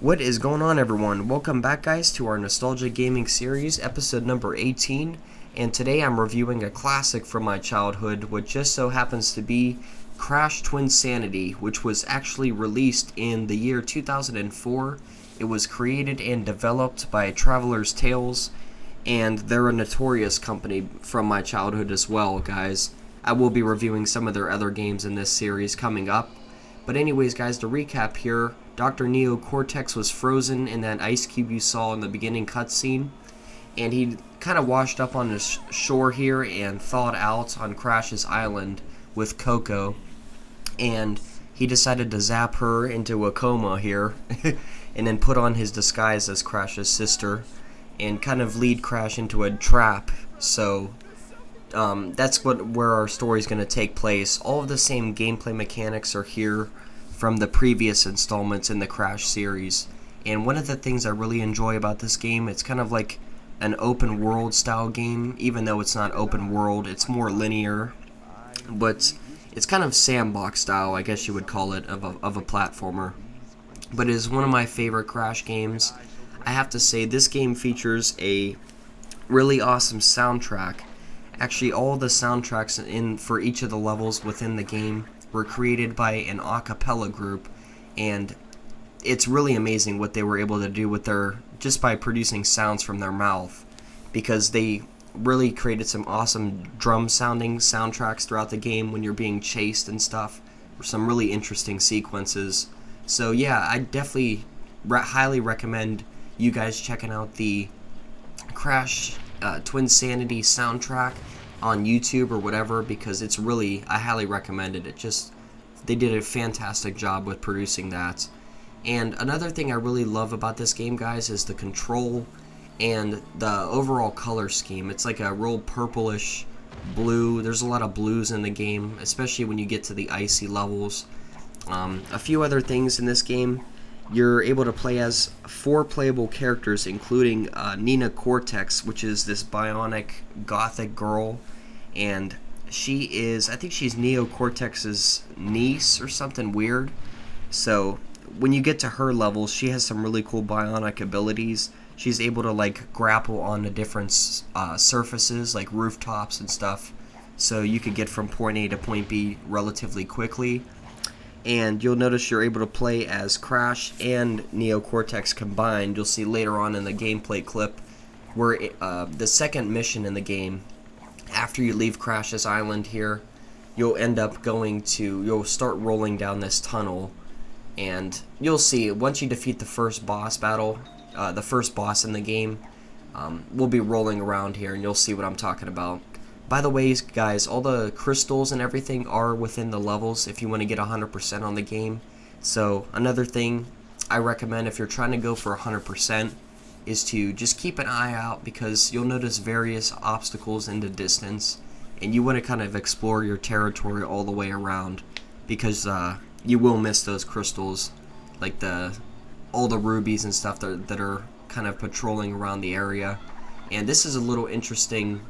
What is going on, everyone? Welcome back, guys, to our Nostalgia Gaming Series, episode number 18, and today I'm reviewing a classic from my childhood, which just so happens to be Crash Twinsanity, which was actually released in the year 2004. It was created and developed by Traveler's Tales, and they're a notorious company from my childhood as well, guys. I will be reviewing some of their other games in this series coming up. But anyways, guys, to recap here, Dr. Neo Cortex was frozen in that ice cube you saw in the beginning cutscene, and he kind of washed up on the shore here and thawed out on Crash's island with Coco, and he decided to zap her into a coma here, and then put on his disguise as Crash's sister, and kind of lead Crash into a trap. So that's where our story is going to take place. All of the same gameplay mechanics are here from the previous installments in the Crash series. And one of the things I really enjoy about this game, it's kind of like an open world style game. Even though it's not open world, it's more linear. But it's kind of sandbox style, I guess you would call it, of a platformer. But it is one of my favorite Crash games. I have to say, this game features a really awesome soundtrack. Actually, all the soundtracks for each of the levels within the game were created by an a cappella group, and it's really amazing what they were able to do with just by producing sounds from their mouth, because they really created some awesome drum sounding soundtracks throughout the game when you're being chased and stuff. Some really interesting sequences. So yeah, I definitely highly recommend you guys checking out the Crash Twinsanity soundtrack on YouTube or whatever, because it's really, I highly recommend it. They did a fantastic job with producing that. And another thing I really love about this game, guys, is the control and the overall color scheme. It's like a real purplish blue. There's a lot of blues in the game, especially when you get to the icy levels. A few other things in this game. You're able to play as 4 playable characters, including Nina Cortex, which is this bionic gothic girl, and she is, I think she's Neo Cortex's niece or something weird. So when you get to her levels, she has some really cool bionic abilities. She's able to like grapple onto different surfaces, like rooftops and stuff, so you could get from point A to point B relatively quickly. And you'll notice you're able to play as Crash and Neo Cortex combined. You'll see later on in the gameplay clip where the second mission in the game, after you leave Crash's island here, you'll end up you'll start rolling down this tunnel, and you'll see once you defeat the first boss battle, the first boss in the game, we'll be rolling around here and you'll see what I'm talking about. By the way, guys, all the crystals and everything are within the levels if you want to get 100% on the game. So another thing I recommend if you're trying to go for 100% is to just keep an eye out, because you'll notice various obstacles in the distance, and you want to kind of explore your territory all the way around, because you will miss those crystals, like all the rubies and stuff that are kind of patrolling around the area. And this is a little interesting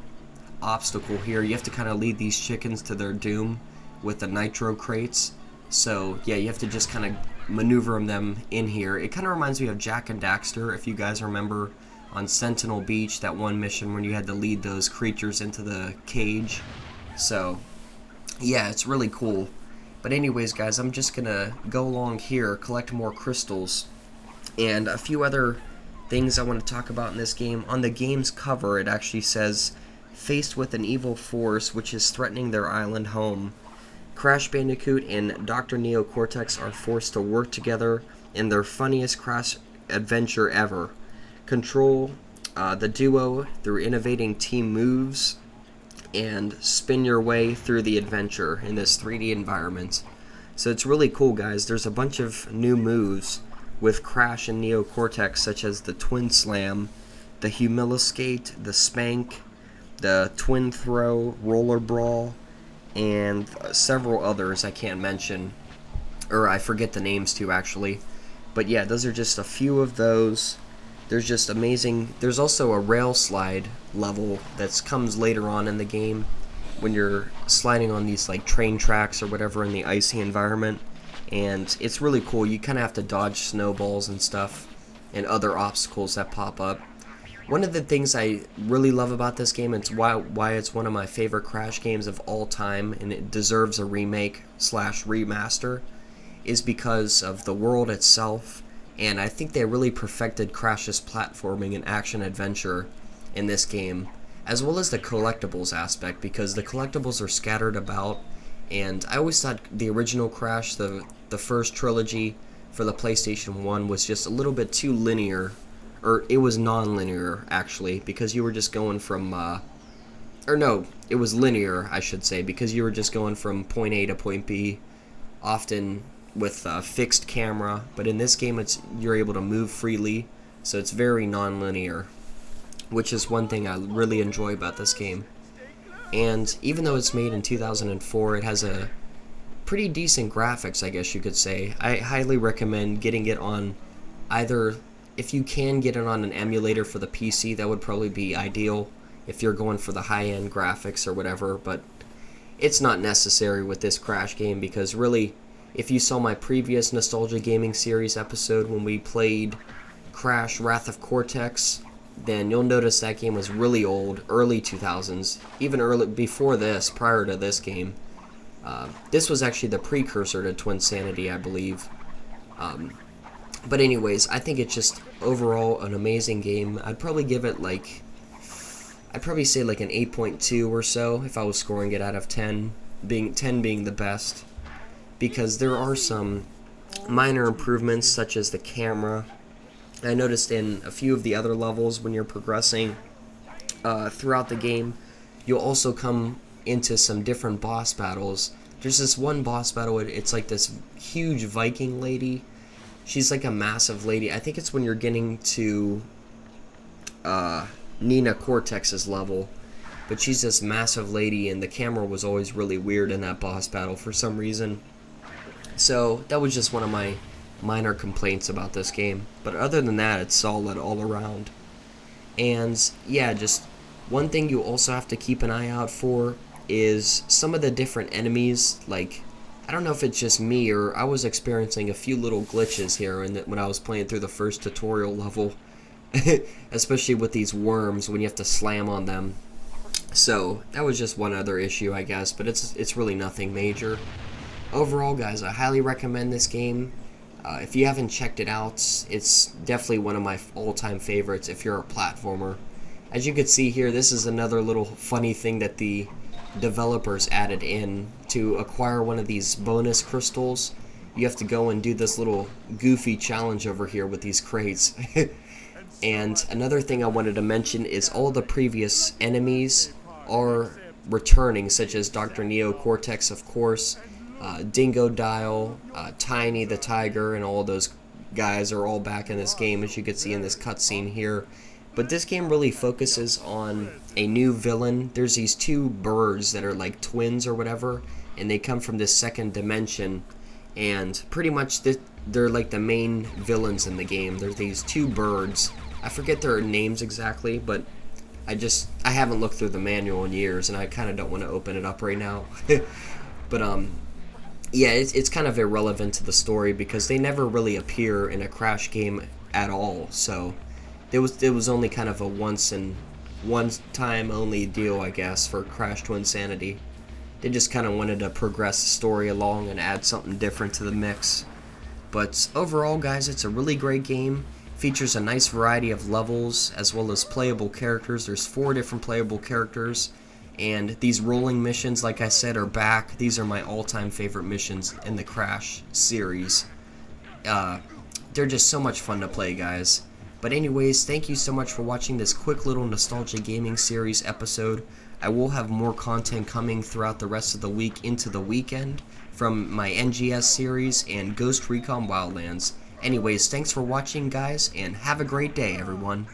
obstacle here. You have to kind of lead these chickens to their doom with the nitro crates. So yeah, you have to just kind of maneuver them in here. It kind of reminds me of Jak and Daxter, if you guys remember on Sentinel Beach, that one mission when you had to lead those creatures into the cage. So yeah, it's really cool. But anyways, guys, I'm just gonna go along here, collect more crystals, and a few other things I want to talk about in this game. On the game's cover, it actually says, "Faced with an evil force which is threatening their island home, Crash Bandicoot and Dr. Neo Cortex are forced to work together in their funniest Crash adventure ever. Control the duo through innovating team moves and spin your way through the adventure in this 3D environment." So it's really cool, guys. There's a bunch of new moves with Crash and Neo Cortex, such as the Twin Slam, the Humiliscate, the Spank, the Twin Throw, Roller Brawl, and several others I can't mention, or I forget the names to actually. But yeah, those are just a few of those. There's just amazing. There's also a rail slide level that comes later on in the game when you're sliding on these like train tracks or whatever in the icy environment. and it's really cool. You kind of have to dodge snowballs and stuff and other obstacles that pop up. One of the things I really love about this game, and it's why it's one of my favorite Crash games of all time, and it deserves a remake slash remaster, is because of the world itself. And I think they really perfected Crash's platforming and action adventure in this game, as well as the collectibles aspect, because the collectibles are scattered about. And I always thought the original Crash, the first trilogy for the PlayStation 1, was just a little bit too linear. Or it was non-linear, actually, because you were just going from, or no, it was linear, I should say, because you were just going from point A to point B, often with a fixed camera. But in this game, you're able to move freely, so it's very non-linear, which is one thing I really enjoy about this game. And even though it's made in 2004, it has a pretty decent graphics, I guess you could say. I highly recommend getting it on either... If you can get it on an emulator for the PC, that would probably be ideal if you're going for the high-end graphics or whatever, but it's not necessary with this Crash game, because really, if you saw my previous Nostalgia Gaming Series episode when we played Crash Wrath of Cortex, then you'll notice that game was really old, early 2000s, even early before this, prior to this game. This was actually the precursor to Twinsanity, I believe. But anyways, I think it's just overall an amazing game. I'd probably give it like, I'd probably say like an 8.2 or so if I was scoring it out of 10, 10 being the best, because there are some minor improvements such as the camera. I noticed in a few of the other levels when you're progressing throughout the game, you'll also come into some different boss battles. There's this one boss battle, it's like this huge Viking lady. She's like a massive lady. I think it's when you're getting to Nina Cortex's level. But she's this massive lady, and the camera was always really weird in that boss battle for some reason. So that was just one of my minor complaints about this game. But other than that, it's solid all around. And yeah, just one thing you also have to keep an eye out for is some of the different enemies. Like, I don't know if it's just me, or I was experiencing a few little glitches here when I was playing through the first tutorial level, especially with these worms when you have to slam on them. So that was just one other issue, I guess, but it's really nothing major. Overall, guys, I highly recommend this game. If you haven't checked it out, it's definitely one of my all-time favorites if you're a platformer. As you can see here, this is another little funny thing that the developers added in. To acquire one of these bonus crystals, you have to go and do this little goofy challenge over here with these crates. And another thing I wanted to mention is all the previous enemies are returning, such as Dr. Neo Cortex, of course, Dingo Dial, Tiny the Tiger, and all those guys are all back in this game, as you can see in this cutscene here. But this game really focuses on a new villain. There's these two birds that are like twins or whatever, and they come from this second dimension, and pretty much they're like the main villains in the game. There's these two birds. I forget their names exactly, but I haven't looked through the manual in years, and I kind of don't want to open it up right now. But yeah, it's kind of irrelevant to the story because they never really appear in a Crash game at all. So it was only kind of a one time only deal, I guess, for Crash Twinsanity. They just kind of wanted to progress the story along and add something different to the mix. But overall, guys, it's a really great game. Features a nice variety of levels as well as playable characters. There's 4 different playable characters, and these rolling missions, like I said, are back. These are my all-time favorite missions in the Crash series. They're just so much fun to play, guys. But anyways, thank you so much for watching this quick little Nostalgia Gaming Series episode. I will have more content coming throughout the rest of the week into the weekend from my NGS series and Ghost Recon Wildlands. Anyways, thanks for watching, guys, and have a great day, everyone.